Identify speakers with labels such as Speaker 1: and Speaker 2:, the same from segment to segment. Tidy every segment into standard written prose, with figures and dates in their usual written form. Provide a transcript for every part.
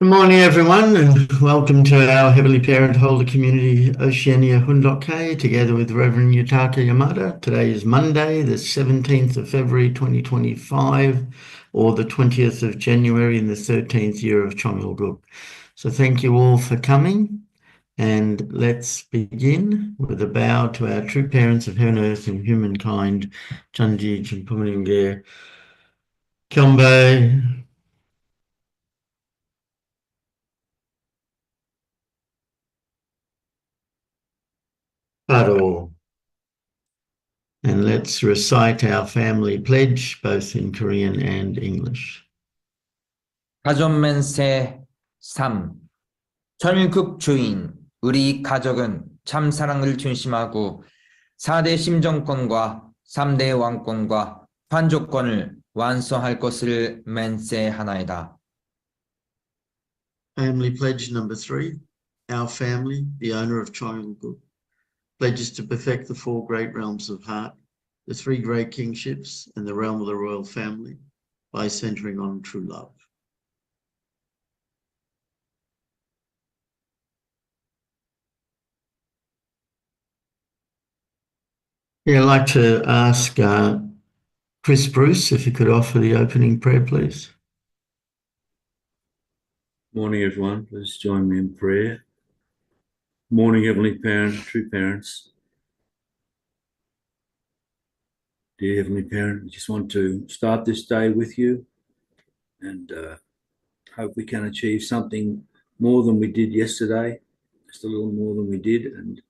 Speaker 1: Good morning, everyone, and welcome to our Heavenly Parent Holder Community Oceania Hundoke, together with Reverend Yutaka Yamada. Today is Monday, the 17th of February 2025, or the 20th of January in the 13th year of Chongalguk. So thank you all for coming, and let's begin with a bow to our true parents of heaven, earth, and humankind, Chanji, Chimpuminge, Kyombe, Paro. And let's recite our family pledge, both in Korean and English.
Speaker 2: 가존맨세 3. 전국 주인, 우리 가족은 참 사랑을 중심하고 4대 심정권과 3대 왕권과 판조권을 완성할 것을 맹세하나이다.
Speaker 1: Family pledge number 3. Our family, the owner of Chongalguk, pledges to perfect the 4 great realms of heart, the 3 great kingships, and the realm of the royal family by centering on true love. Yeah, I'd like to ask Chris Bruce if he could offer the opening prayer, please.
Speaker 3: Morning, everyone. Please join me in prayer. Morning, Heavenly Parent, true parents. Dear Heavenly Parent, we just want to start this day with you and hope we can achieve something more than we did yesterday, just a little more than we did, and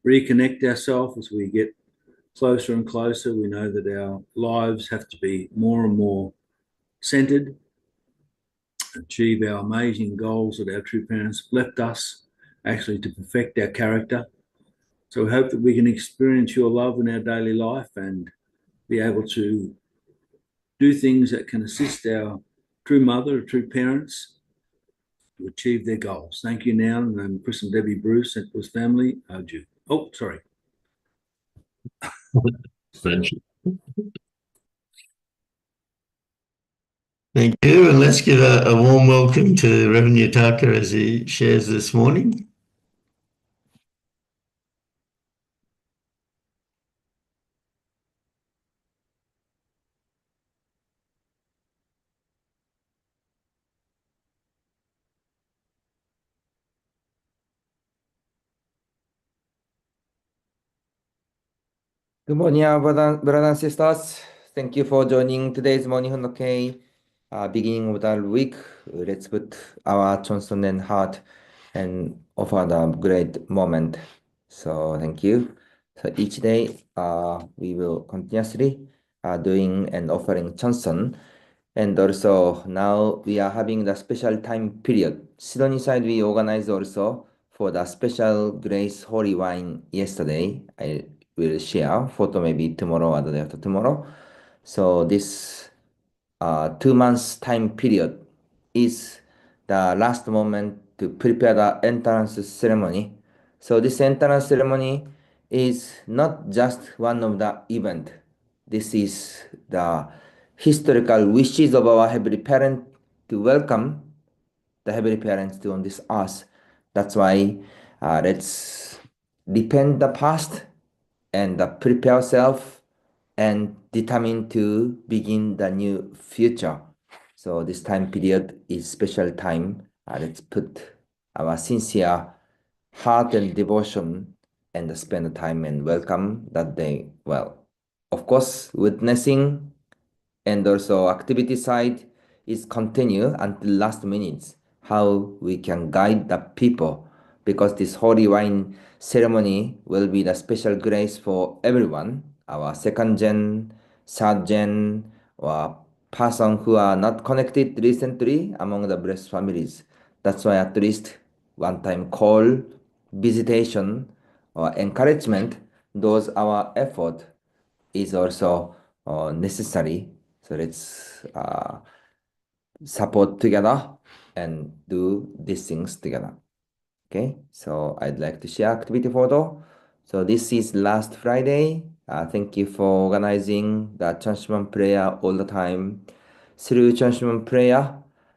Speaker 3: reconnect ourselves as we get closer and closer. We know that our lives have to be more and more centered, achieve our amazing goals that our true parents left us, actually to perfect our character. So we hope that we can experience your love in our daily life and be able to do things that can assist our true mother, true parents to achieve their goals. Thank you now. And Chris and Debbie Bruce and his family. Oh, sorry.
Speaker 1: Thank you, and let's give a warm welcome to Reverend Yutaka as he shares this morning.
Speaker 2: Good morning, brothers and sisters. Thank you for joining today's morning Hundoke. Beginning of the week, let's put our Johnson and heart and offer the great moment. So thank you. So each day, we will continuously doing and offering Johnson. And also now we are having the special time period. Sydney side we organized also for the special Grace Holy Wine yesterday. I will share photo maybe tomorrow or the day after tomorrow. So this 2 months time period is the last moment to prepare the entrance ceremony. So this entrance ceremony is not just one of the event. This is the historical wishes of our Heavenly Parent to welcome the Heavenly Parents to on this earth. That's why let's repent the past and prepare ourselves and determine to begin the new future. So this time period is special time. Let's put our sincere heart and devotion and spend time and welcome that day well. Of course, witnessing and also activity side is continue until last minutes, how we can guide the people, because this holy wine ceremony will be the special grace for everyone, our second gen, third gen, or person who are not connected recently among the blessed families. That's why at least one time call, visitation, or encouragement, those our effort is also necessary. So let's support together and do these things together. Okay, so I'd like to share activity photo. So this is last Friday. Thank you for organizing the Chanshman prayer all the time. Through Chanshman prayer,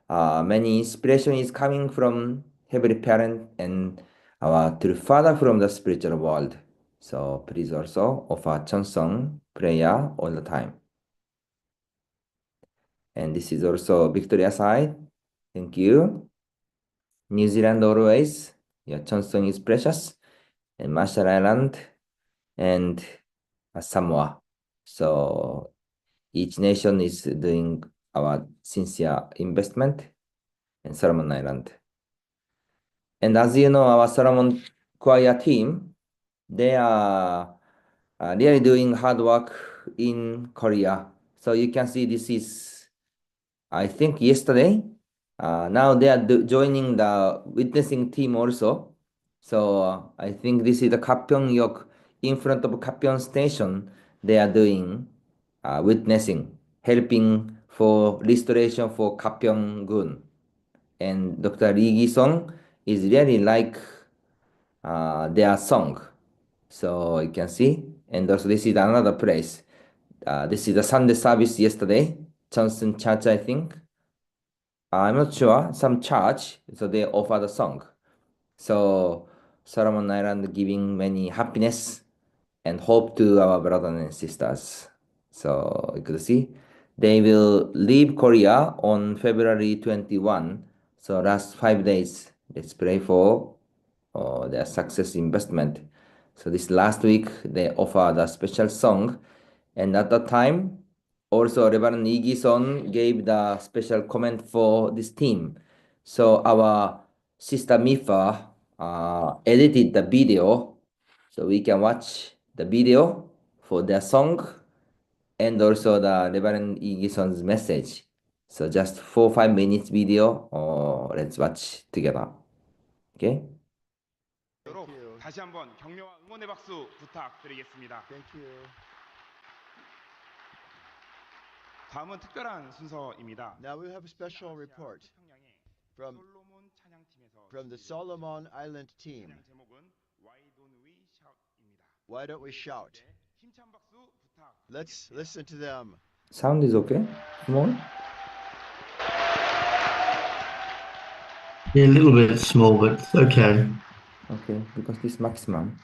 Speaker 2: many inspiration is coming from Heavenly Parent and our true Father from the spiritual world. So please also offer Cheonsong prayer all the time. And this is also Victoria side. Thank you. New Zealand always. Your Cheonsong is precious. And Marshall Island and Samoa. So each nation is doing our sincere investment in Solomon Island. And as you know, our Solomon choir team, they are really doing hard work in Korea. So you can see this is, I think, yesterday. Now they are joining the witnessing team also. So I think this is the Gapyeong-yok in front of Gapyeong Station. They are doing witnessing, helping for restoration for Gapyeong-gun. And Dr. Lee Gi-sung is really like their song. So you can see. And also this is another place. This is the Sunday service yesterday. Johnson Church, I think. I'm not sure. Some church. So they offer the song. So Solomon Island giving many happiness and hope to our brothers and sisters. So you could see. They will leave Korea on February 21. So last 5 days. Let's pray for their success investment. So this last week, they offered a special song. And at that time, also Reverend Lee Gi-son gave the special comment for this team. So our sister Mifa edited the video. So we can watch the video for their song and also the Reverend Lee Gi-son's message. So just 4-5 minutes video, let's watch together. Okay?
Speaker 4: 다시 한번 격려와 응원의 박수 부탁드리겠습니다.
Speaker 5: Thank you.
Speaker 4: 다음은 특별한 순서입니다.
Speaker 5: Now we have a special report from the Solomon Island team.
Speaker 4: 찬양 제목은 Why Don't We Shout입니다.
Speaker 5: Why don't we shout?
Speaker 4: 힘찬 박수 부탁.
Speaker 5: Let's listen to them.
Speaker 2: Sound is okay? Small?
Speaker 1: Yeah, a little bit small, but it's okay.
Speaker 2: Okay, because this maximum.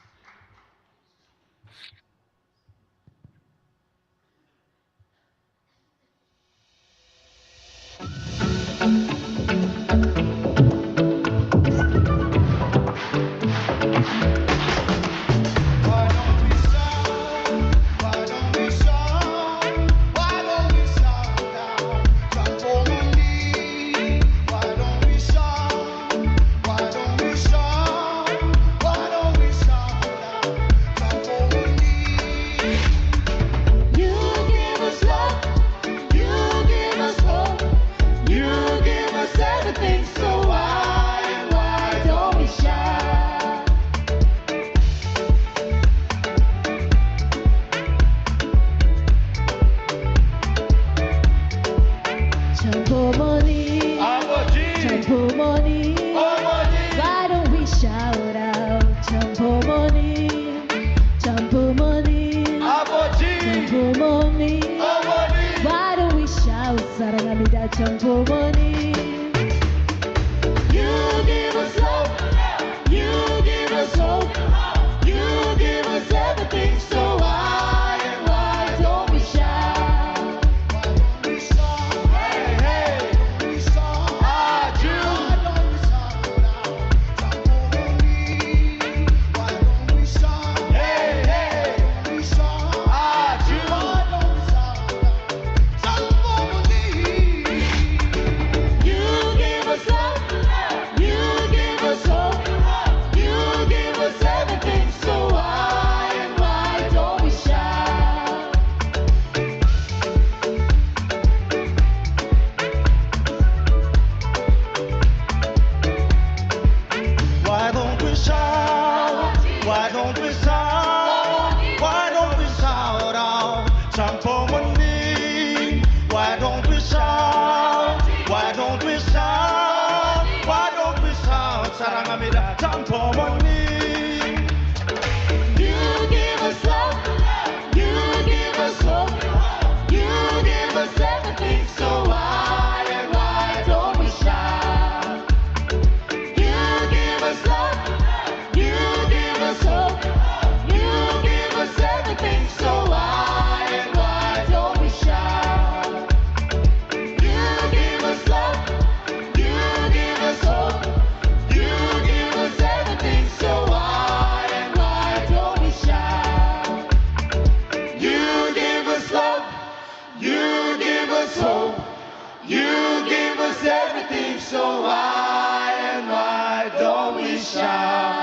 Speaker 5: You give us everything, so why and why don't we shout?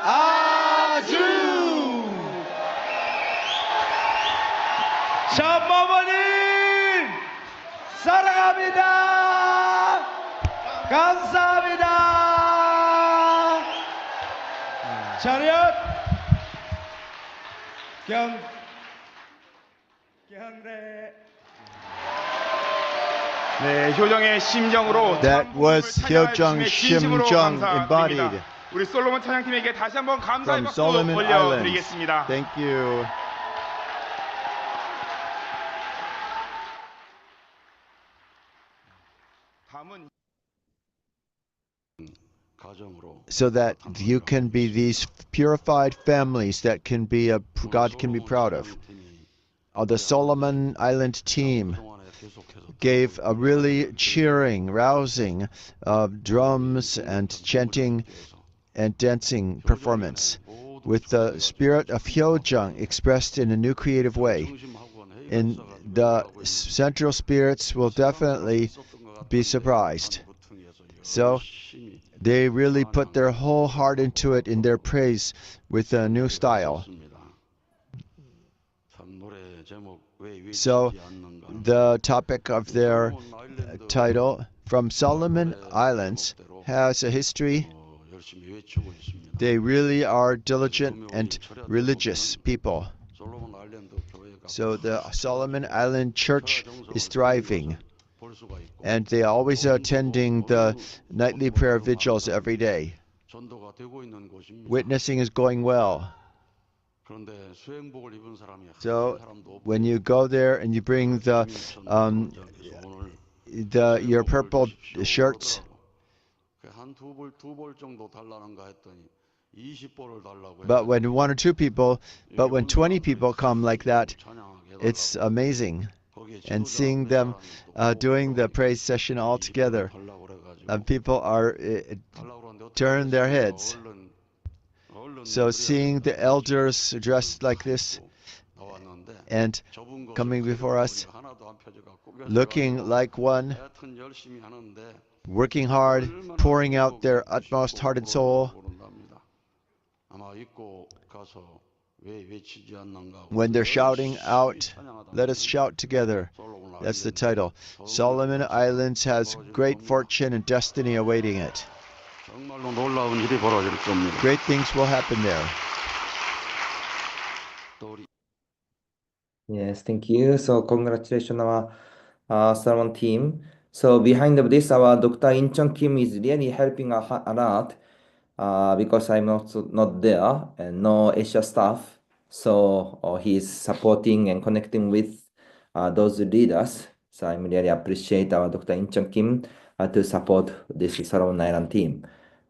Speaker 5: 아주 샤머머님 사랑합니다. 감사합니다. 차렷 경례.
Speaker 4: 네, 효정의 심정으로
Speaker 5: That was
Speaker 4: 찬양하심의
Speaker 5: 효정
Speaker 4: 진심으로
Speaker 5: 심정
Speaker 4: 감사드립니다.
Speaker 5: embodied
Speaker 4: 우리 솔로몬 찬양팀에게 다시 한번 감사의
Speaker 5: from
Speaker 4: 박수
Speaker 5: Solomon
Speaker 4: 올려드리겠습니다.
Speaker 5: Islands. Thank you.
Speaker 4: 다음은
Speaker 5: So that you can be these purified families that can be God can be proud of. The Solomon Island team gave a really cheering, rousing drums and chanting and dancing performance with the spirit of Hyojang expressed in a new creative way. And the central spirits will definitely be surprised. So they really put their whole heart into it in their praise with a new style. So the topic of their title, From Solomon Islands, has a history. They really are diligent and religious people. So the Solomon Island Church is thriving. And they are always attending the nightly prayer vigils every day. Witnessing is going well. So when you go there and you bring your purple shirts, but when 1 or 2 people, but when 20 people come like that, it's amazing. And seeing them doing the praise session all together, people are turn their heads. So seeing the elders dressed like this and coming before us, looking like one, working hard, pouring out their utmost heart and soul. When they're shouting out, let us shout together. That's the title. Solomon Islands has great fortune and destiny awaiting it. Great things will happen there.
Speaker 2: Yes, thank you. So congratulations our Solomon team. So behind of this, our Dr. In Chung Kim is really helping a lot because I'm also not there and no Asia staff. So he's supporting and connecting with those leaders. So I really appreciate our Dr. In Chung Kim to support this Solomon Island team.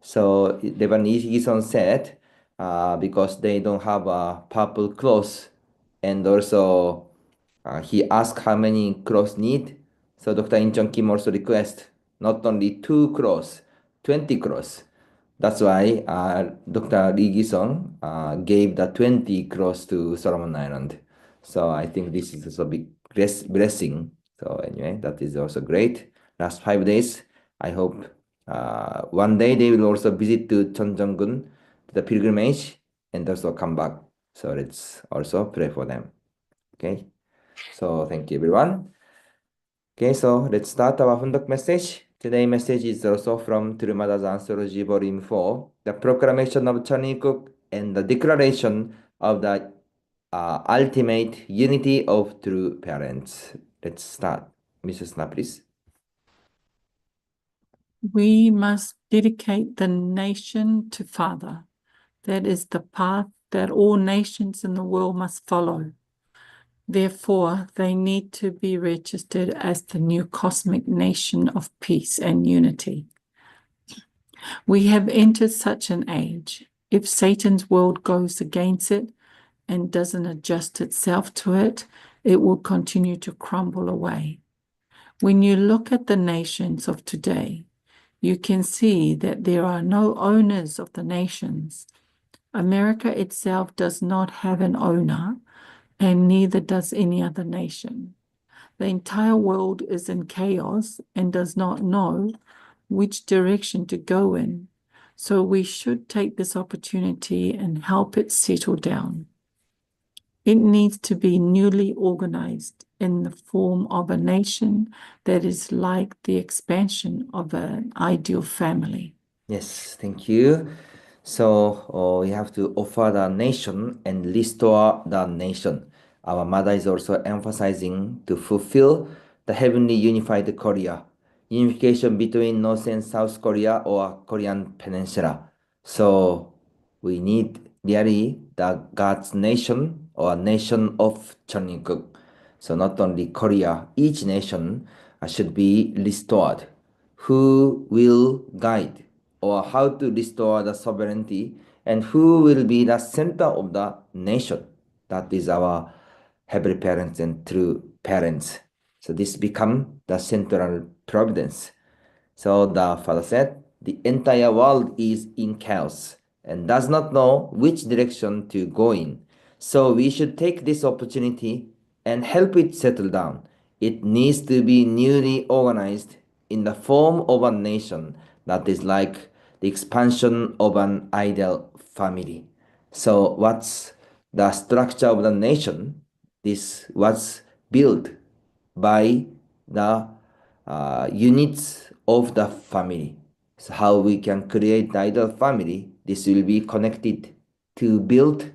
Speaker 2: So Reverend Lee said because they don't have purple clothes, and also he asked how many clothes need. So Dr. In Chung Kim also request not only 2 clothes, 20 clothes. That's why Dr. Lee Gi-sung gave the 20 clothes to Solomon Island. So I think this is also a big blessing. So anyway, that is also great. Last 5 days, I hope one day they will also visit to Cheonjeong-gun, the pilgrimage, and also come back. So let's also pray for them. Okay. So thank you, everyone. Okay, so let's start our Hundok message. Today's message is also from Turumada's Anthology Volume 4, the proclamation of Chanikuk and the declaration of the ultimate unity of true parents. Let's start. Mrs. Na, please.
Speaker 6: We must dedicate the nation to Father. That is the path that all nations in the world must follow. Therefore, they need to be registered as the new cosmic nation of peace and unity. We have entered such an age. If Satan's world goes against it and doesn't adjust itself to it, it will continue to crumble away. When you look at the nations of today, you can see that there are no owners of the nations. America itself does not have an owner, and neither does any other nation. The entire world is in chaos and does not know which direction to go in. So we should take this opportunity and help it settle down. It needs to be newly organized in the form of a nation that is like the expansion of an ideal family.
Speaker 2: Yes, thank you. So we have to offer the nation and restore the nation. Our mother is also emphasizing to fulfill the heavenly unified Korea, unification between North and South Korea or Korean Peninsula. So we need really the God's nation or nation of Cheongguk. So not only Korea, each nation should be restored. Who will guide or how to restore the sovereignty and who will be the center of the nation? That is our heavenly parents and true parents. So this become the central providence. So the father said, the entire world is in chaos and does not know which direction to go in. So we should take this opportunity and help it settle down. It needs to be newly organized in the form of a nation that is like the expansion of an ideal family. So what's the structure of the nation? This was built by the units of the family. So how we can create the ideal family, this will be connected to build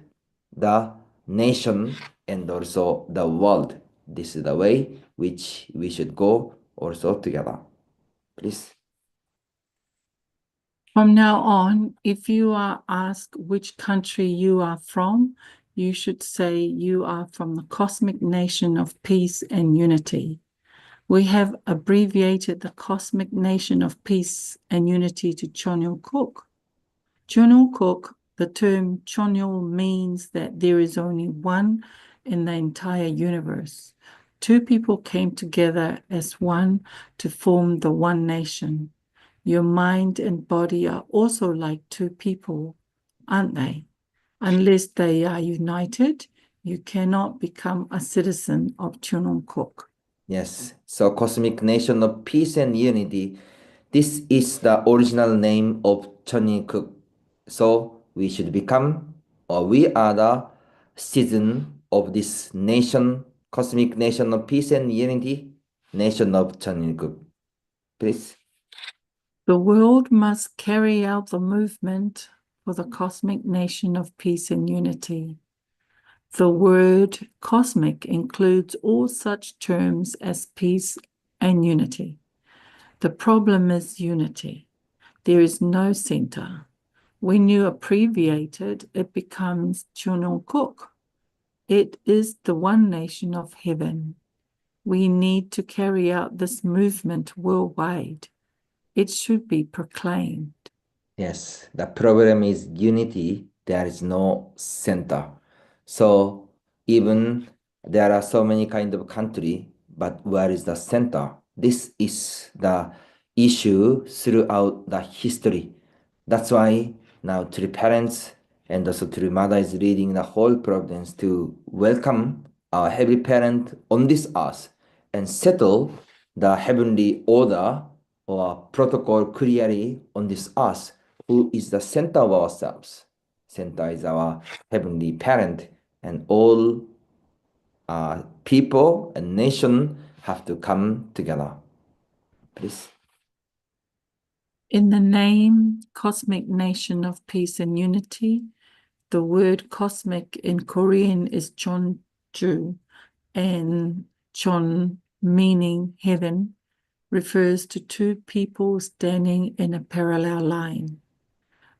Speaker 2: the nation and also the world. This is the way which we should go also together. Please.
Speaker 6: From now on, if you are asked which country you are from, you should say you are from the cosmic nation of peace and unity. We have abbreviated the cosmic nation of peace and unity to Cheongguk. Cheongguk, the term Cheongguk means that there is only one in the entire universe. Two people came together as one to form the one nation. Your mind and body are also like two people, aren't they? Unless they are united, you cannot become a citizen of Cheongguk.
Speaker 2: Yes, so cosmic nation of peace and unity. This is the original name of Cheongguk. So we should become, or we are the citizen of this nation, cosmic nation of peace and unity, nation of Cheongguk. Please.
Speaker 6: The world must carry out the movement for the cosmic nation of peace and unity. The word cosmic includes all such terms as peace and unity. The problem is unity. There is no center. When you abbreviate it, it becomes Cheongguk. It is the one nation of heaven. We need to carry out this movement worldwide. It should be proclaimed.
Speaker 2: Yes, the problem is unity. There is no center. So even there are so many kind of country, but where is the center? This is the issue throughout the history. That's why now three parents and also three mother is leading the whole providence to welcome our heavenly parent on this earth and settle the heavenly order or protocol clearly on this earth, who is the center of ourselves. Center is our heavenly parent, and all people and nation have to come together. Please.
Speaker 6: In the name Cosmic Nation of Peace and Unity, the word cosmic in Korean is Cheongguk, and Cheon meaning heaven refers to two people standing in a parallel line.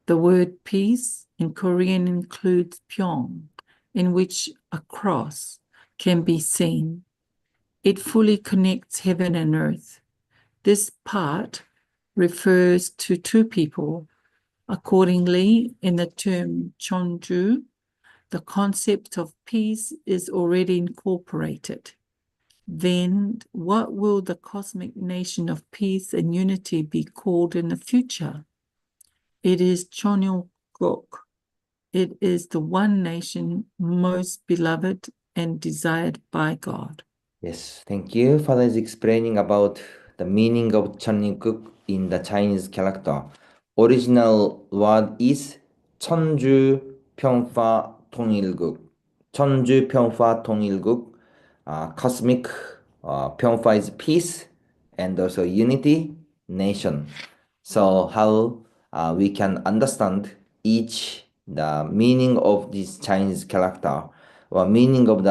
Speaker 6: The word peace in Korean includes Pyong, in which a cross can be seen. It fully connects heaven and earth. This part refers to two people. Accordingly, in the term Cheongguk, the concept of peace is already incorporated. Then what will the cosmic nation of peace and unity be called in the future? It is Cheongguk. It is the one nation most beloved and desired by God.
Speaker 2: Yes, thank you. Father is explaining about the meaning of 천일국 in the Chinese character. Original word is 천주 평화 통일국. 천주 평화 통일국. Cosmic 평화 is peace and also unity, nation. So how we can understand each the meaning of this Chinese character or meaning of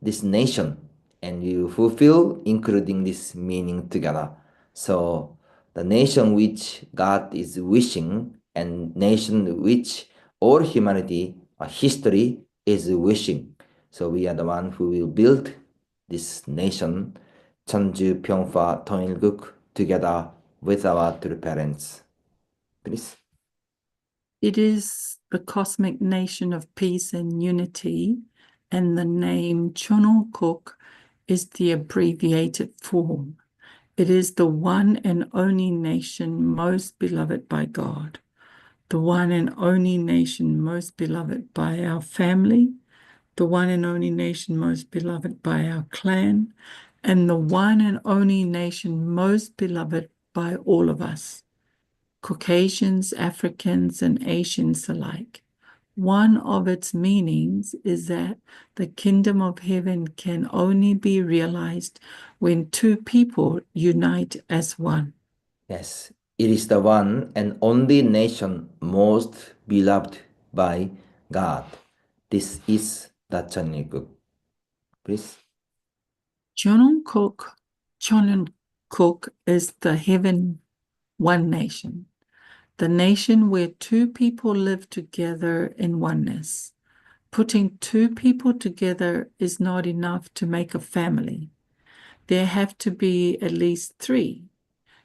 Speaker 2: this nation, and you fulfill including this meaning together. So the nation which God is wishing and nation which all humanity or history is wishing. So we are the one who will build this nation, 천주 평화 통일국, together with our true parents. Please.
Speaker 6: It is the cosmic nation of peace and unity, and the name Chonokok is the abbreviated form. It is the one and only nation most beloved by God, the one and only nation most beloved by our family, the one and only nation most beloved by our clan, and the one and only nation most beloved by all of us, Caucasians, Africans, and Asians alike. One of its meanings is that the kingdom of heaven can only be realized when two people unite as one.
Speaker 2: Yes, it is the one and only nation most beloved by God. This is the 천일국. Please.
Speaker 6: Chonokok is the heaven one nation, the nation where two people live together in oneness. Putting two people together is not enough to make a family. There have to be at least three.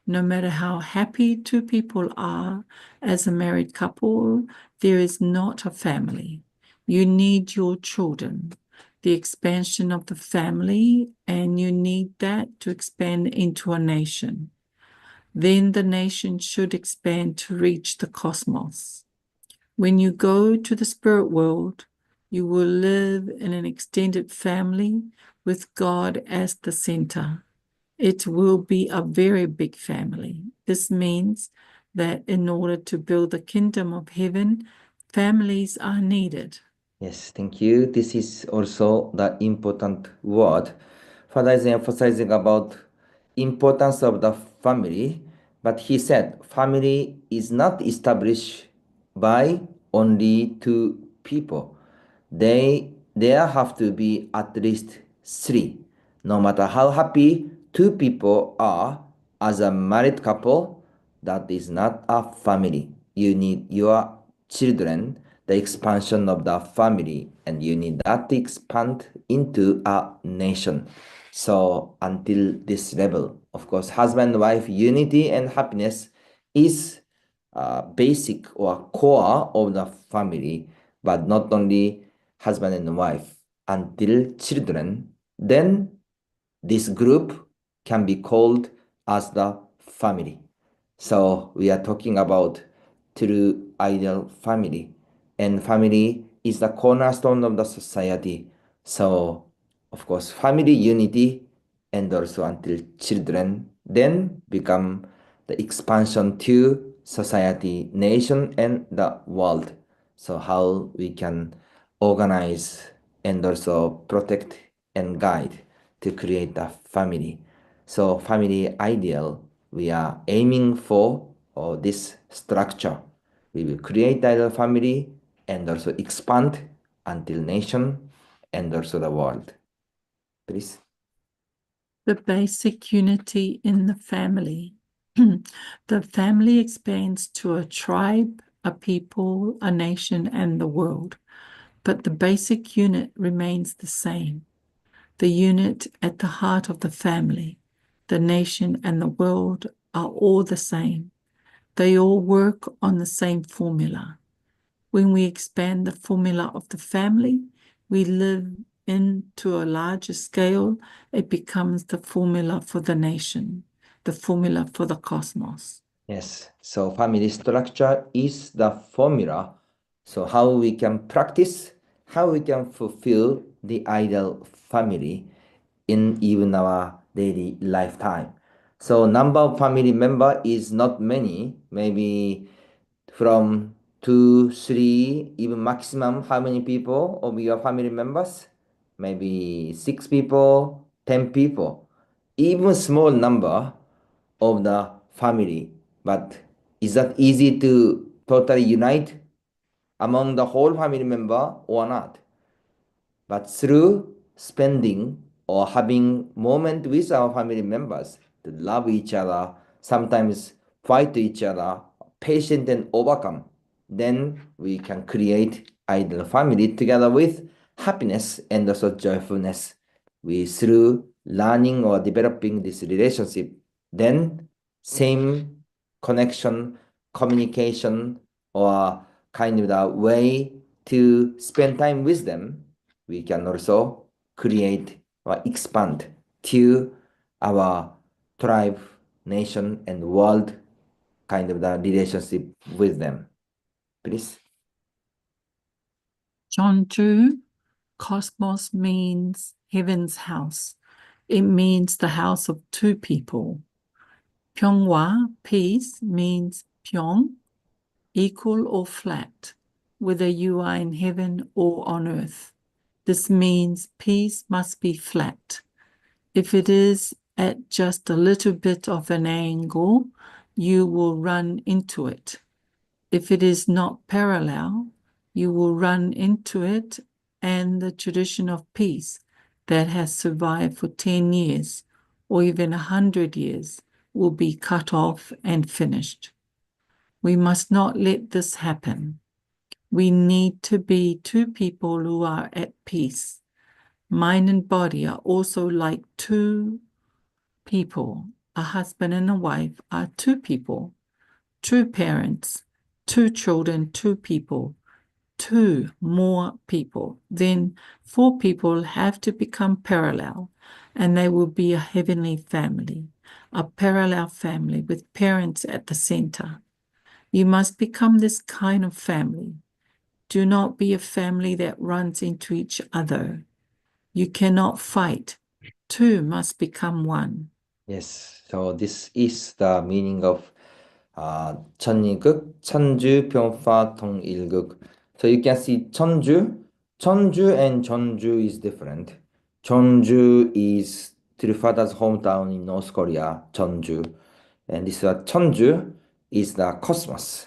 Speaker 6: No matter how happy two people are as a married couple, there is not a family. You need your children, the expansion of the family, and you need that to expand into a nation. Then the nation should expand to reach the cosmos. When you go to the spirit world, you will live in an extended family with God as the center. It will be a very big family. This means that in order to build the kingdom of heaven, families are needed.
Speaker 2: Yes, thank you. This is also the important word. Father is emphasizing about importance of the family, but he said family is not established by only two people. There have to be at least three. No matter how happy two people are as a married couple, that is not a family. You need your children, the expansion of the family, and you need that to expand into a nation. So until this level, of course, husband-wife unity and happiness is basic or core of the family, but not only husband and wife. Until children, then this group can be called as the family. So we are talking about true ideal family, and family is the cornerstone of the society. So of course, family unity and also until children then become the expansion to society, nation, and the world. So how we can organize and also protect and guide to create a family. So family ideal, we are aiming for this structure. We will create ideal family and also expand until nation and also the world. Please.
Speaker 6: The basic unity in the family. The family expands to a tribe, a people, a nation, and the world. But the basic unit remains the same. The unit at the heart of the family, the nation, and the world are all the same. They all work on the same formula. When we expand the formula of the family, we live into a larger scale. It becomes the formula for the nation, the formula for the cosmos.
Speaker 2: Yes, so family structure is the formula. So how we can practice, how we can fulfill the ideal family in even our daily lifetime. So number of family member is not many, maybe from 2, 3, even maximum how many people of your family members? Maybe 6 people, 10 people, even small number of the family. But is that easy to totally unite among the whole family member or not? But through spending or having moment with our family members to love each other, sometimes fight each other, patient and overcome, then we can create ideal family together with happiness and also joyfulness. We through learning or developing this relationship, then same connection, communication, or kind of the way to spend time with them, we can also create or expand to our tribe, nation, and world kind of the relationship with them. Please.
Speaker 6: Jeonju, cosmos means heaven's house. It means the house of two people. Pyeonghwa, peace, means Pyong, equal or flat, whether you are in heaven or on earth. This means peace must be flat. If it is at just a little bit of an angle, you will run into it. If it is not parallel, you will run into it, and the tradition of peace that has survived for 10 years or even 100 years will be cut off and finished. We must not let this happen. We need to be two people who are at peace. Mind and body are also like two people. A husband and a wife are two people. Two parents, two children, two people, two more people. Then 4 people have to become parallel, and they will be a heavenly family, a parallel family with parents at the center. You must become this kind of family. Do not be a family that runs into each other. You cannot fight. 2 must become 1.
Speaker 2: Yes, so this is the meaning of 천일극, 천주, 병파, 통일극. So you can see 천주 and Jeonju is different. Jeonju is Tripada's hometown in North Korea, Jeonju. And this 천주 is the cosmos.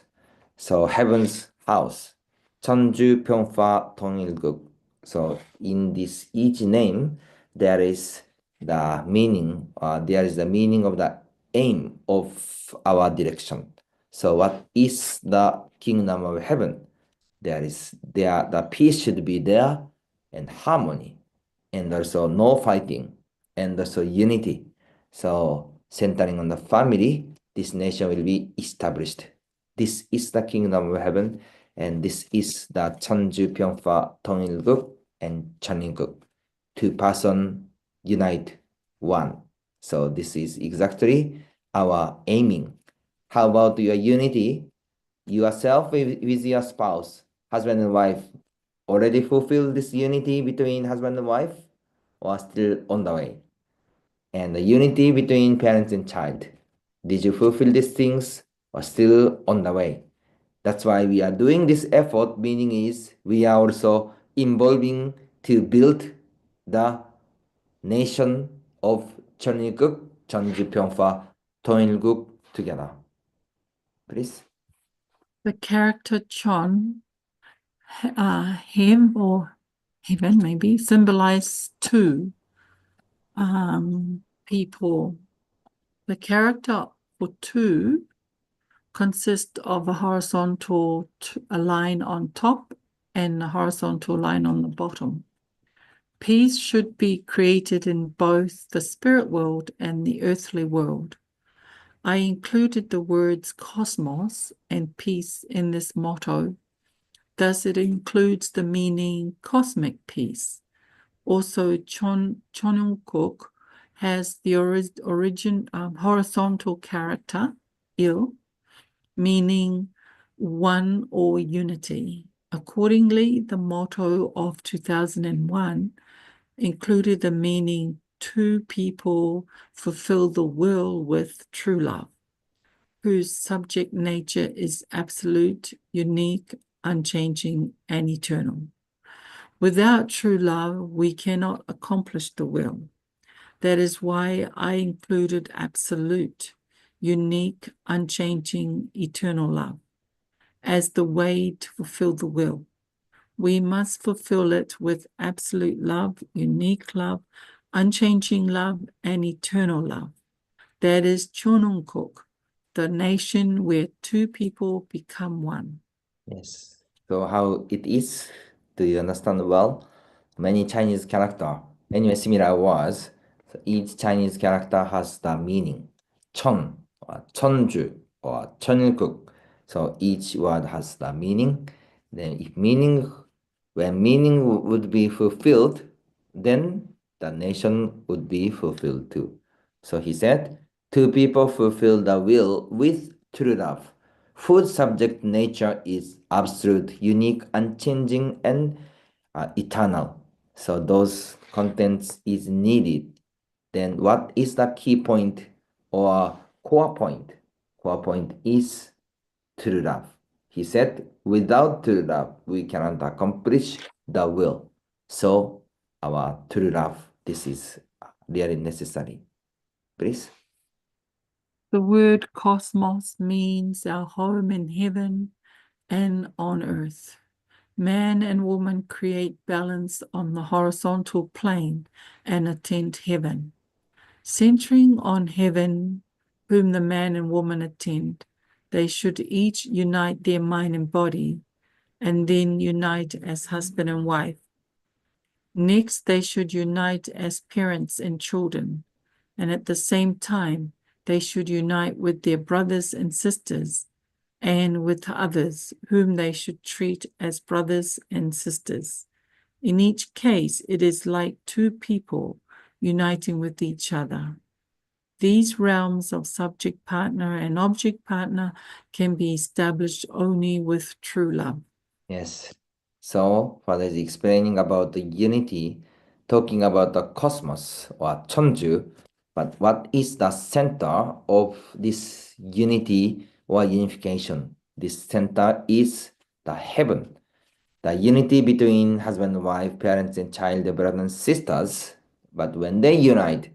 Speaker 2: So heaven's house. 천주, 병파, 통일극. So in this each name, there is the meaning, there is the meaning of the aim of our direction. So what is the kingdom of heaven? The peace should be there, and harmony, and also no fighting, and also unity. So centering on the family, this nation will be established. This is the kingdom of heaven, and this is the 천주, 병파, 통일국, and 천일국. 2 persons unite one. So this is exactly our aiming. How about your unity? Yourself with your spouse, husband and wife, already fulfill this unity between husband and wife, or still on the way? And the unity between parents and child, did you fulfill these things or still on the way? That's why we are doing this effort, meaning is we are also involving to build the nation of 천일국, 전주, 병파, 통일국 together. Please.
Speaker 6: The character Chon, him or heaven maybe, symbolize 2 people. The character for 2 consists of a horizontal line on top and a horizontal line on the bottom. Peace should be created in both the spirit world and the earthly world. I included the words cosmos and peace in this motto. Thus, it includes the meaning cosmic peace. Also, Cheongguk has the horizontal character, il, meaning one or unity. Accordingly, the motto of 2001 included the meaning two people fulfill the will with true love, whose subject nature is absolute, unique, unchanging, and eternal. Without true love, we cannot accomplish the will. That is why I included absolute, unique, unchanging, eternal love as the way to fulfill the will. We must fulfill it with absolute love, unique love, unchanging love, and eternal love. That is Chonongkok, the nation where two people become one.
Speaker 2: Yes. So how it is? Do you understand well? Many Chinese character, anyway, similar words. So each Chinese character has the meaning. Chon or Chonju or Cheonilguk. So each word has the meaning. Then when meaning would be fulfilled, then the nation would be fulfilled too. So he said, two people fulfill the will with true love. Food subject nature is absolute, unique, unchanging, and eternal. So those contents is needed. Then what is the key point or core point? Core point is true love. He said, without true love, we cannot accomplish the will. So our true love, this is really necessary. Please.
Speaker 6: The word cosmos means our home in heaven and on earth. Man and woman create balance on the horizontal plane and attend heaven. Centering on heaven, whom the man and woman attend, they should each unite their mind and body, and then unite as husband and wife. Next, they should unite as parents and children, and at the same time, they should unite with their brothers and sisters, and with others whom they should treat as brothers and sisters. In each case, it is like two people uniting with each other. These realms of subject partner and object partner can be established only with true love.
Speaker 2: Yes. So Father is explaining about the unity, talking about the cosmos or Chonju, but what is the center of this unity or unification? This center is the heaven. The unity between husband and wife, parents and child, brothers and sisters. But when they unite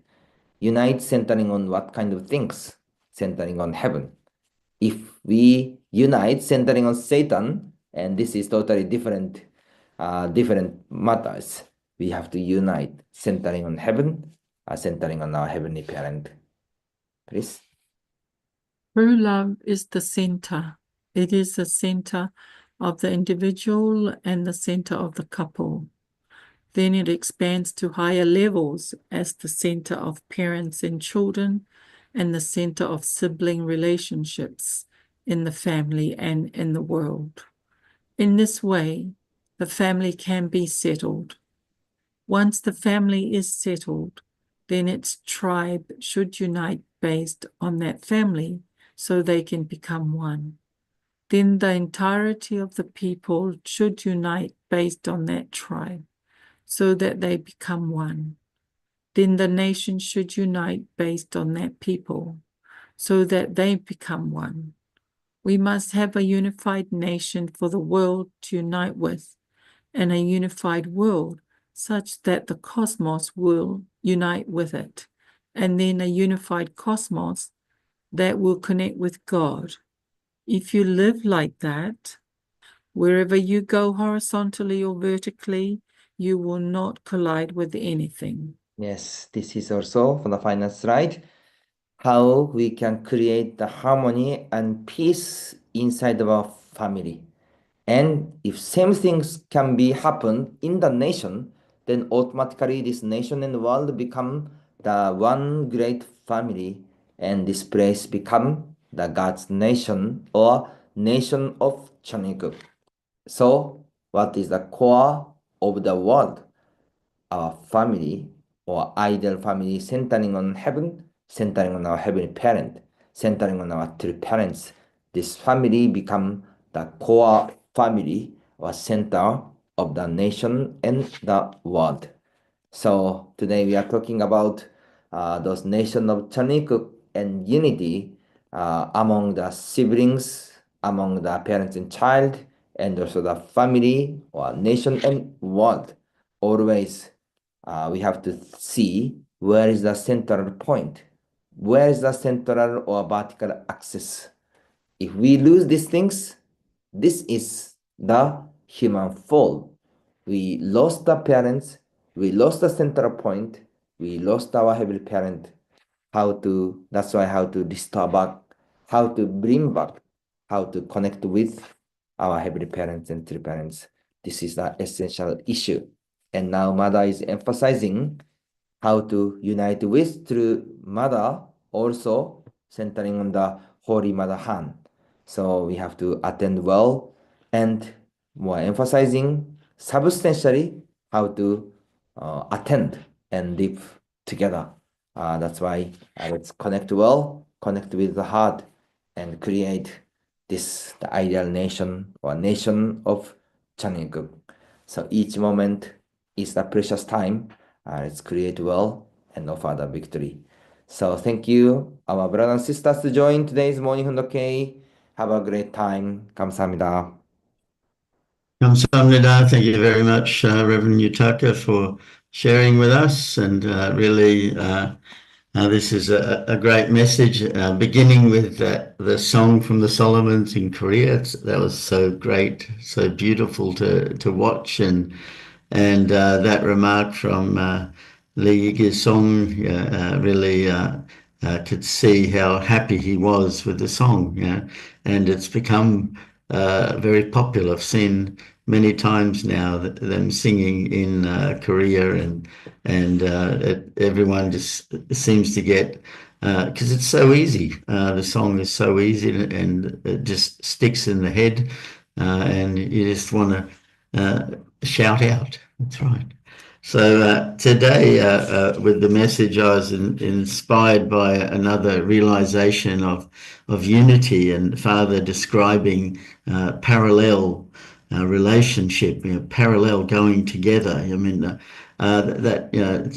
Speaker 2: centering on what kind of things? Centering on heaven. If we unite centering on Satan, and this is totally different matters, we have to unite centering on heaven, centering on our heavenly parent. Please.
Speaker 6: True love is the center. It is the center of the individual and the center of the couple. Then it expands to higher levels as the center of parents and children and the center of sibling relationships in the family and in the world. In this way, the family can be settled. Once the family is settled, then its tribe should unite based on that family so they can become one. Then the entirety of the people should unite based on that tribe so that they become one. Then the nation should unite based on that people so that they become one. We must have a unified nation for the world to unite with, and a unified world such that the cosmos will unite with it, and then a unified cosmos that will connect with God. If you live like that, wherever you go horizontally or vertically, you will not collide with anything.
Speaker 2: Yes, this is also for the final slide. How we can create the harmony and peace inside of our family. And if same things can be happen in the nation, then automatically this nation and world become the one great family, and this place become the God's nation or nation of Cheonilguk. So what is the core of the world? Our family or ideal family centering on heaven, centering on our heavenly parent, centering on our true parents. This family become the core family or center of the nation and the world. So today we are talking about those nation of Chanikuk and unity among the siblings, among the parents and child, and also the family or nation and world. Always we have to see where is the central point, where is the central or vertical axis. If we lose these things, this is the human fall. We lost the parents, we lost the central point, we lost our heavenly parent. That's why how to restore back, how to bring back, how to connect with our heavenly parents and true parents. This is the essential issue. And now Mother is emphasizing how to unite with true Mother, also centering on the Holy Mother hand. So we have to attend well and more emphasizing substantially how to attend and live together. That's why let's connect well, connect with the heart, and create the ideal nation or nation of Chaniguk. So each moment is a precious time. Let's create well and offer the victory. So thank you, our brothers and sisters, to join today's morning Hundoke. Have a great time. 감사합니다.
Speaker 1: Kamsahamnida. Thank you very much, Reverend Yutaka, for sharing with us. And really, this is a great message, beginning with the song from the Solomons in Korea. That was so great, so beautiful to watch. And that remark from Lee Gi-song really could see how happy he was with the song. And it's become very popular. I've seen many times now them singing in Korea, and everyone just seems to get, because it's so easy. The song is so easy, and it just sticks in the head, and you just want to shout out. That's right. So today, with the message, I was inspired by another realization of unity, and Father describing parallel relationship, parallel going together. I mean,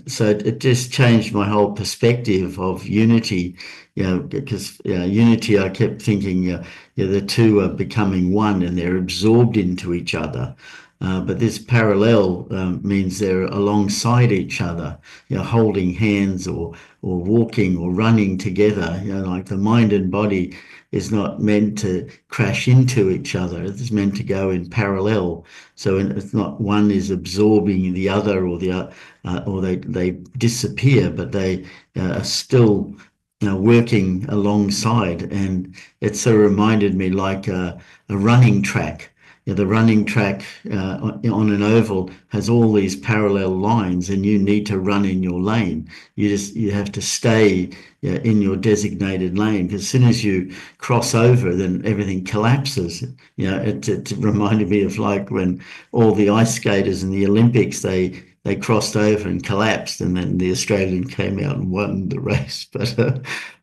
Speaker 1: so it just changed my whole perspective of unity. Because unity, I kept thinking, the two are becoming one, and they're absorbed into each other. But this parallel means they're alongside each other, holding hands or walking or running together. Like the mind and body is not meant to crash into each other. It's meant to go in parallel. So it's not one is absorbing the other, or they disappear, but they are still working alongside. And it sort of reminded me like a running track. The running track on an oval has all these parallel lines, and you need to run in your lane. You have to stay in your designated lane, because as soon as you cross over, then everything collapses. It reminded me of like when all the ice skaters in the Olympics, they crossed over and collapsed, and then the Australian came out and won the race. But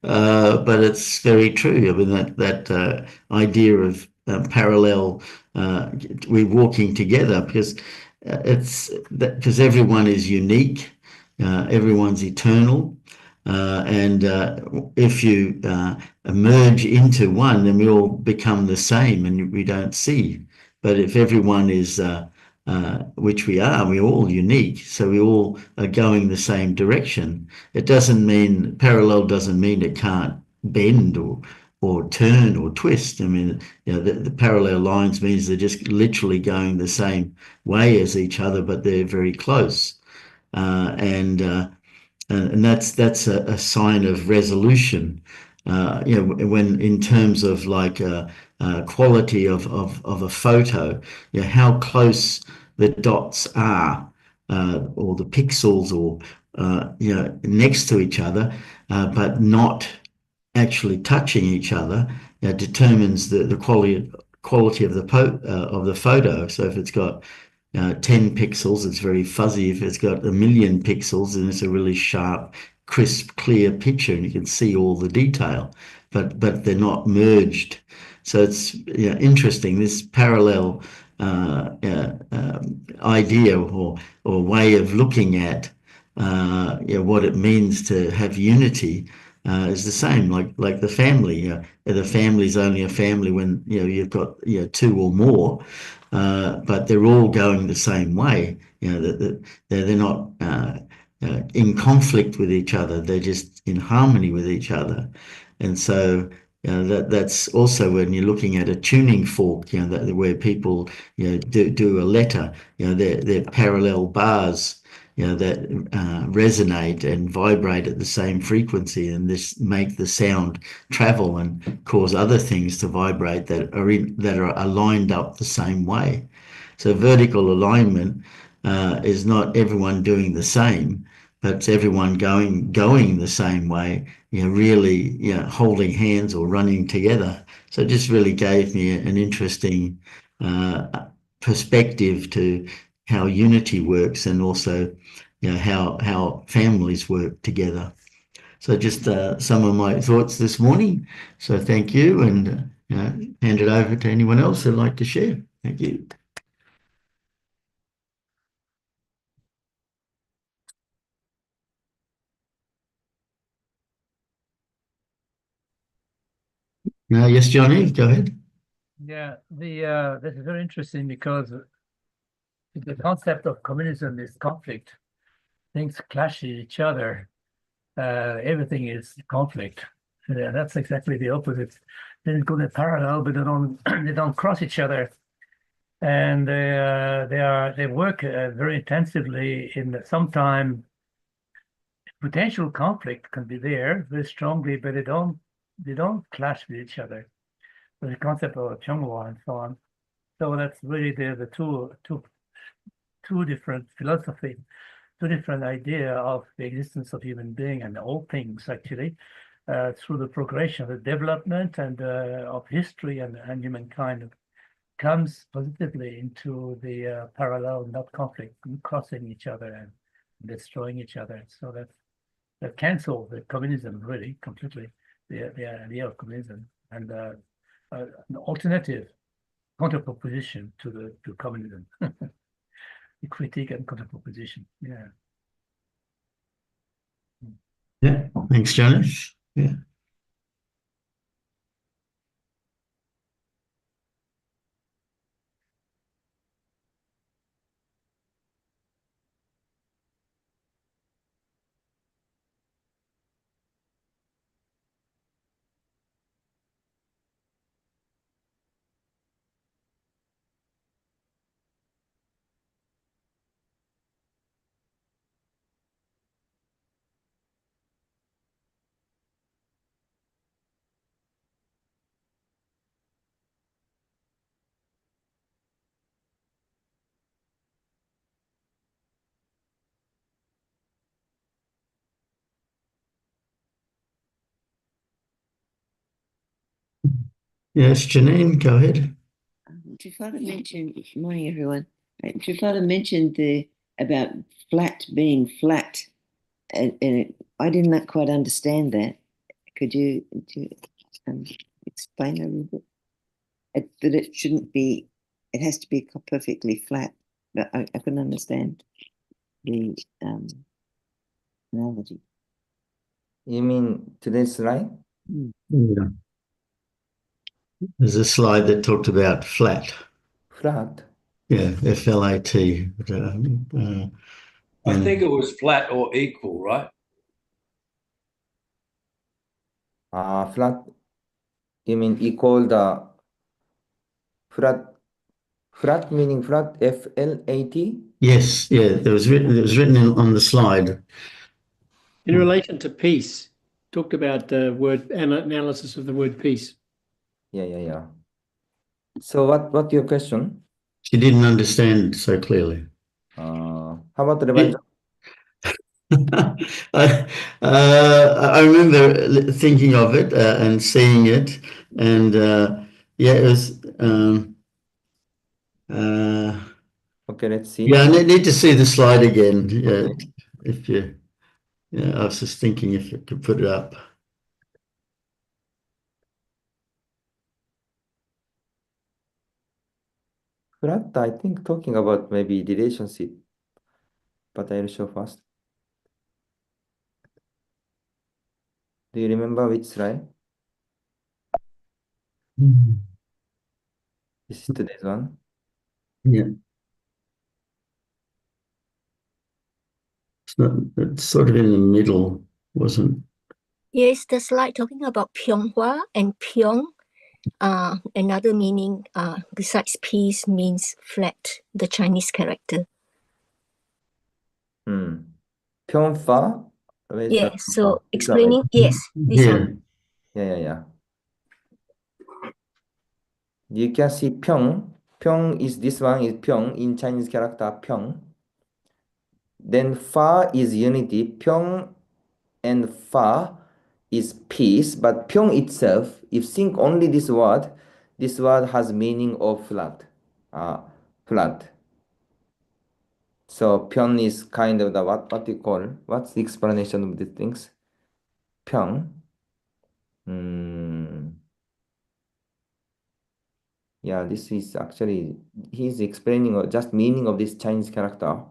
Speaker 1: it's very true. I mean, that idea of parallel, we're walking together, because because everyone is unique, everyone's eternal, and if you merge into one, then we all become the same, and we don't see. But if everyone is which we are, we're all unique, so we all are going the same direction. It doesn't mean parallel doesn't mean it can't bend or turn or twist. I mean, the parallel lines means they're just literally going the same way as each other, but they're very close. And that's a sign of resolution. When in terms of like quality of a photo, how close the dots are, or the pixels, or next to each other, but not actually touching each other, determines the quality of the photo. So if it's got 10 pixels, it's very fuzzy. If it's got 1,000,000 pixels, then it's a really sharp, crisp, clear picture, and you can see all the detail. But they're not merged. So it's interesting, this parallel idea or way of looking at what it means to have unity is the same, like the family. The family's only a family when you've got two or more, but they're all going the same way. That they're not in conflict with each other. They're just in harmony with each other, and so. That's also when you're looking at a tuning fork, where people, do a letter, they're parallel bars, that resonate and vibrate at the same frequency, and this make the sound travel and cause other things to vibrate that are aligned up the same way. So vertical alignment is not everyone doing the same, but it's everyone going the same way, really, holding hands or running together. So it just really gave me an interesting perspective to how unity works, and also, how families work together. So just some of my thoughts this morning. So thank you, and hand it over to anyone else who'd like to share. Thank you. Yes, Johnny, go ahead.
Speaker 7: Yeah, this is very interesting because the concept of communism is conflict. Things clash with each other. Everything is conflict. Yeah, that's exactly the opposite. They go in parallel, but they don't cross each other. And they work very intensively in sometimes potential conflict can be there very strongly, but they don't clash with each other. So the concept of Chonghua and so on. So that's really the two different philosophy, two different idea of the existence of human being and all things actually, through the progression, the development and of history and humankind comes positively into the parallel, not conflict, crossing each other and destroying each other. So that cancels the communism really completely, the idea of communism, and an alternative counterproposition to communism. The critique and counterproposition. Yeah.
Speaker 1: Yeah, thanks, Johnny. Yeah. Yes, Janine, go ahead.
Speaker 8: Trifada mentioned, morning everyone. Trifada mentioned about flat being flat, and I didn't quite understand that. Could you explain a little bit? That it shouldn't be, it has to be perfectly flat. But I couldn't understand the analogy.
Speaker 2: You mean today's slide?
Speaker 1: Yeah. There's a slide that talked about flat.
Speaker 2: Flat.
Speaker 1: Yeah, F-L-A-T.
Speaker 3: I think it was flat or equal, right?
Speaker 2: Flat. You mean equal the flat meaning flat, F-L-A-T?
Speaker 1: Yes, yeah, it was written on the slide.
Speaker 9: In relation to peace, talked about the word analysis of the word peace.
Speaker 2: Yeah. So what your question?
Speaker 1: She didn't understand so clearly.
Speaker 2: How about the revenge?
Speaker 1: I remember thinking of it and seeing it, and yeah, it was.
Speaker 2: Okay, let's see.
Speaker 1: Yeah, I need to see the slide again. Yeah,
Speaker 2: Okay.
Speaker 1: if you. Yeah, I was just thinking if you could put it up.
Speaker 2: Flat, I think talking about maybe relationship, but I'll show first. Do you remember which slide? This is today's one.
Speaker 1: Yeah. It's sort of in the middle, wasn't?
Speaker 10: Yes, the slide talking about Pyeonghwa and Pyeong. Another meaning besides peace means flat, the Chinese character.
Speaker 2: Pyeongfa? Where's the
Speaker 10: Yes, so
Speaker 2: Pyeongfa?
Speaker 10: explaining, yes, this
Speaker 1: Yeah.
Speaker 10: one.
Speaker 2: Yeah. You can see Pyeong. Pyeong is this one is Pyeong in Chinese character Pyeong. Then Fa is unity. Pyeong and Fa is peace. But Pyeong itself, if think only this word has meaning of flat. Flat. So Pyeong is kind of the what you call, what's the explanation of these things? Pyeong. Yeah, this is actually, he's explaining just meaning of this Chinese character.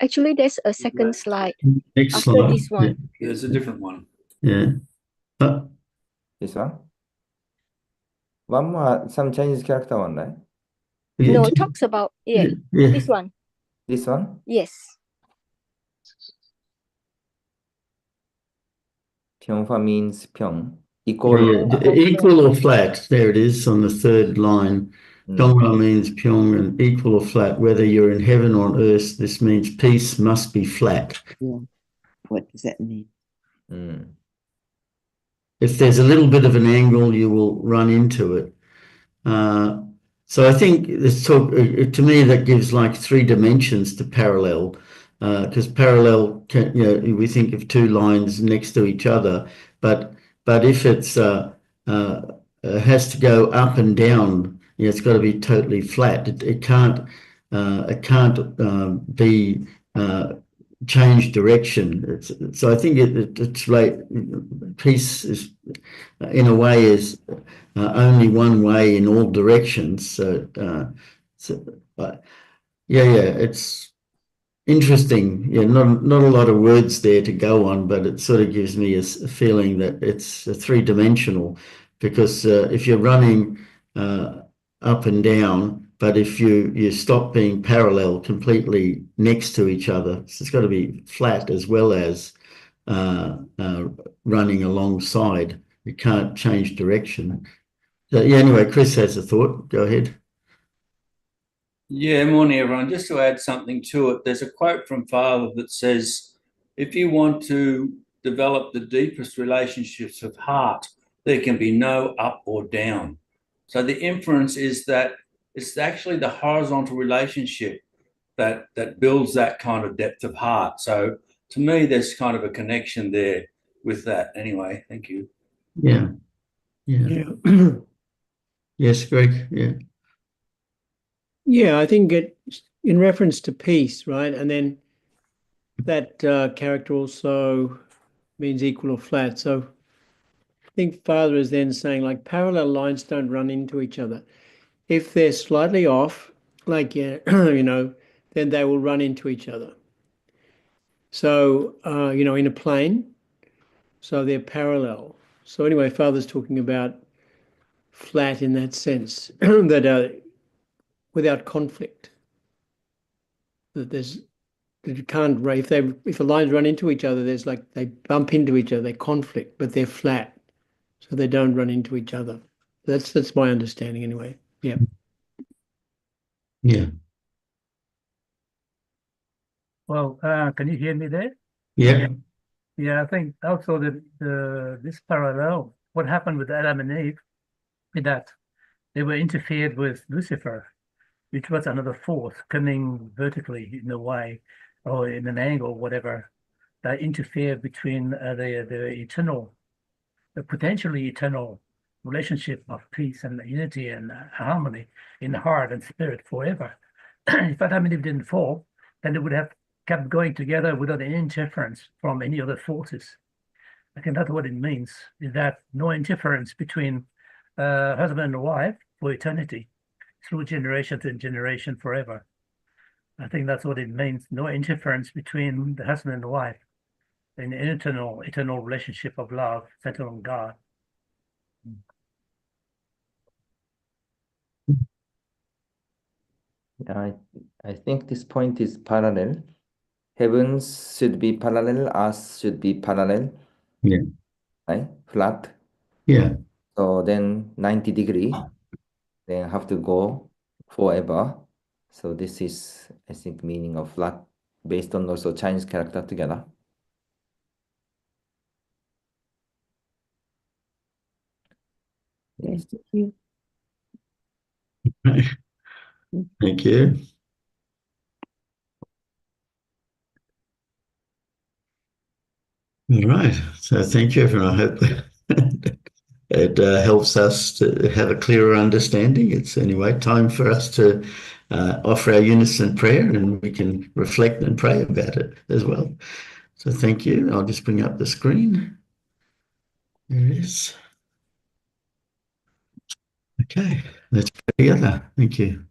Speaker 10: Actually, there's a second slide
Speaker 1: Next
Speaker 10: after
Speaker 1: slide.
Speaker 10: this one.
Speaker 1: Yeah.
Speaker 3: There's a different one.
Speaker 1: Yeah.
Speaker 2: This one? One more, some Chinese character one, right?
Speaker 10: No, it talks about, this one.
Speaker 2: This one?
Speaker 10: Yes.
Speaker 2: Pyeongfa means Pyeong.
Speaker 1: Equal or flat. There it is on the third line. Pyeonghwa means Pyong and equal or flat. Whether you're in heaven or on earth, this means peace must be flat.
Speaker 8: Yeah. What does that mean?
Speaker 1: If there's a little bit of an angle, you will run into it. So I think this talk, to me, that gives like 3 dimensions to parallel, because parallel, we think of 2 lines next to each other, but if it's has to go up and down, it's got to be totally flat. It can't be change direction. So I think it's like peace is, in a way, is only one way in all directions. So it's interesting. Yeah, not a lot of words there to go on, but it sort of gives me a feeling that it's 3-dimensional, because if you're running up and down, but if you stop being parallel completely next to each other, so it's got to be flat as well as running alongside. You can't change direction. So, anyway, Chris has a thought. Go ahead.
Speaker 3: Yeah, morning, everyone. Just to add something to it, there's a quote from Father that says, if you want to develop the deepest relationships of heart, there can be no up or down. So the inference is that it's actually the horizontal relationship that builds that kind of depth of heart. So to me, there's kind of a connection there with that. Anyway, thank you.
Speaker 1: Yeah. Yes, Greg.
Speaker 9: Yeah, I think in reference to peace, right? And then that character also means equal or flat. So I think Father is then saying, like, parallel lines don't run into each other. If they're slightly off, like, then they will run into each other. So, in a plane, so they're parallel. So anyway, Father's talking about flat in that sense, that without conflict, that you can't, if the lines run into each other, there's like they bump into each other, they conflict, but they're flat, so they don't run into each other. That's my understanding anyway. Yeah.
Speaker 7: Well, can you hear me there?
Speaker 1: Yeah.
Speaker 7: Yeah, I think also that this parallel, what happened with Adam and Eve, is that they were interfered with Lucifer, which was another force coming vertically in a way or in an angle, whatever, that interfered between the potentially eternal relationship of peace and unity and harmony in heart and spirit forever. If Adam and Eve didn't fall, then they would have kept going together without any interference from any other forces. I think that's what it means, is that no interference between husband and wife for eternity, through generations and generation forever. I think that's what it means, no interference between the husband and the wife an eternal relationship of love centered on God.
Speaker 2: I think this point is parallel. Heavens should be parallel, earth should be parallel,
Speaker 3: Yeah.
Speaker 2: right? Flat.
Speaker 3: Yeah.
Speaker 2: So then 90-degree, then have to go forever. So this is, I think, meaning of flat based on also Chinese character together.
Speaker 8: Yes, thank you.
Speaker 1: Thank you. All right. So thank you, everyone. I hope it helps us to have a clearer understanding. It's anyway time for us to offer our unison prayer, and we can reflect and pray about it as well. So thank you. I'll just bring up the screen. There it is. Okay, let's pray together. Thank you.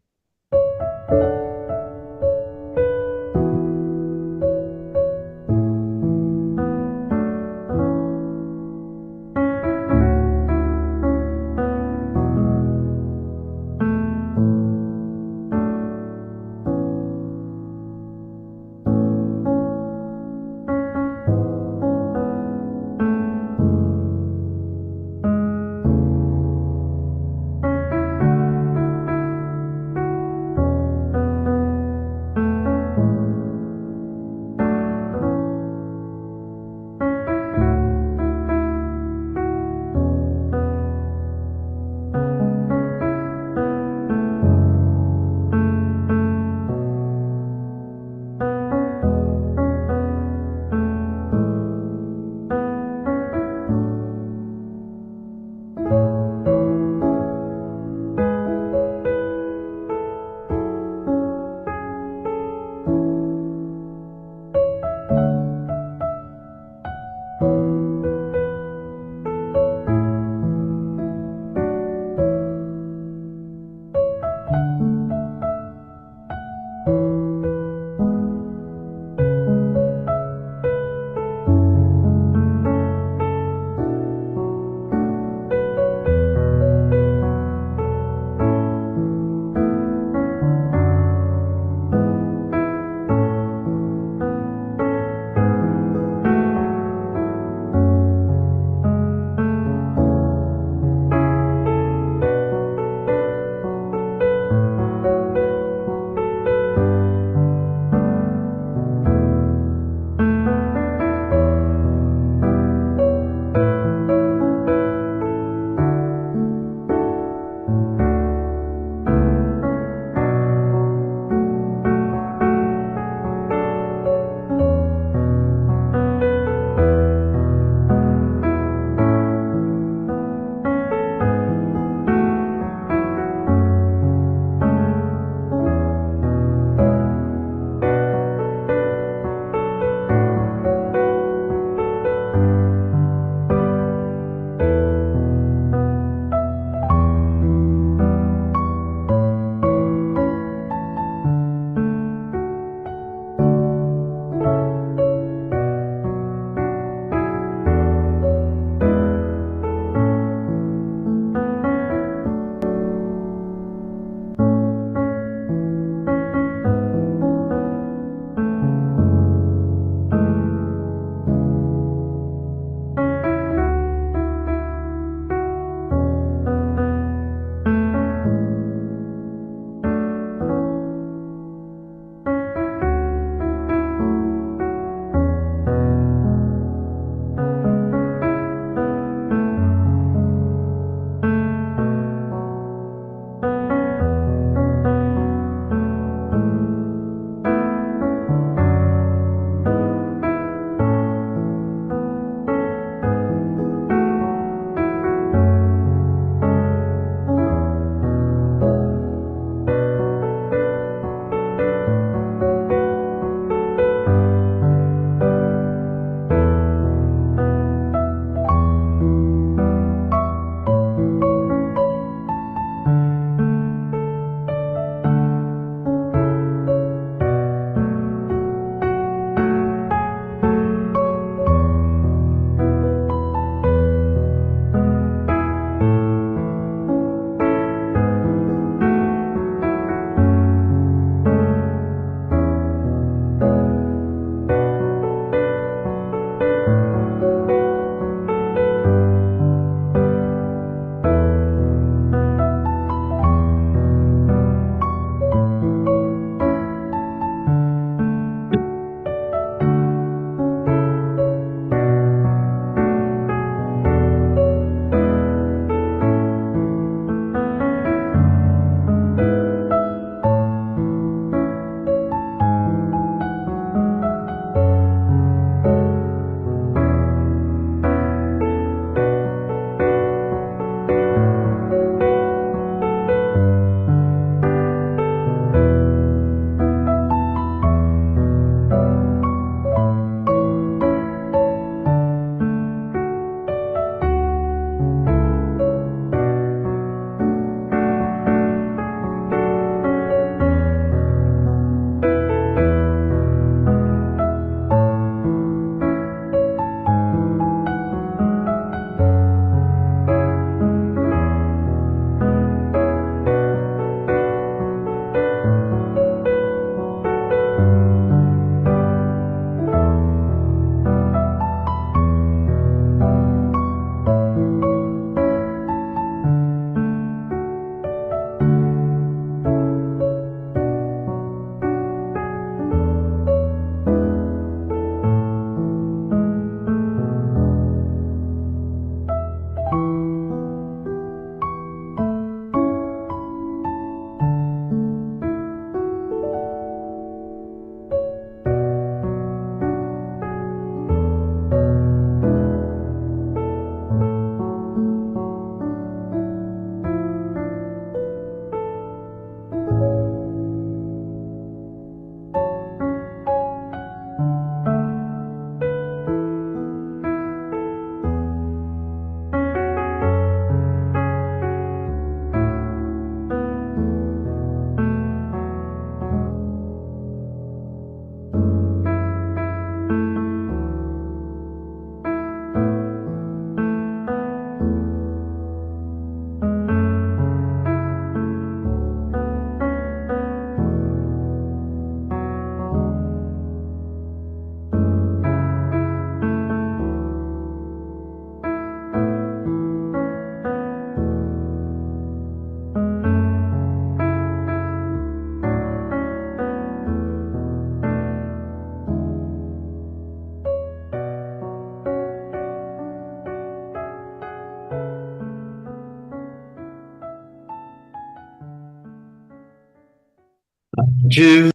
Speaker 1: Jew.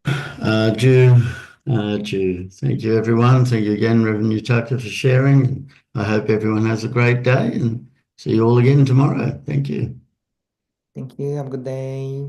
Speaker 1: Thank you, everyone. Thank you again, Reverend Yutaka, for sharing. I hope everyone has a great day and see you all again tomorrow. Thank you.
Speaker 2: Thank you. Have a good day.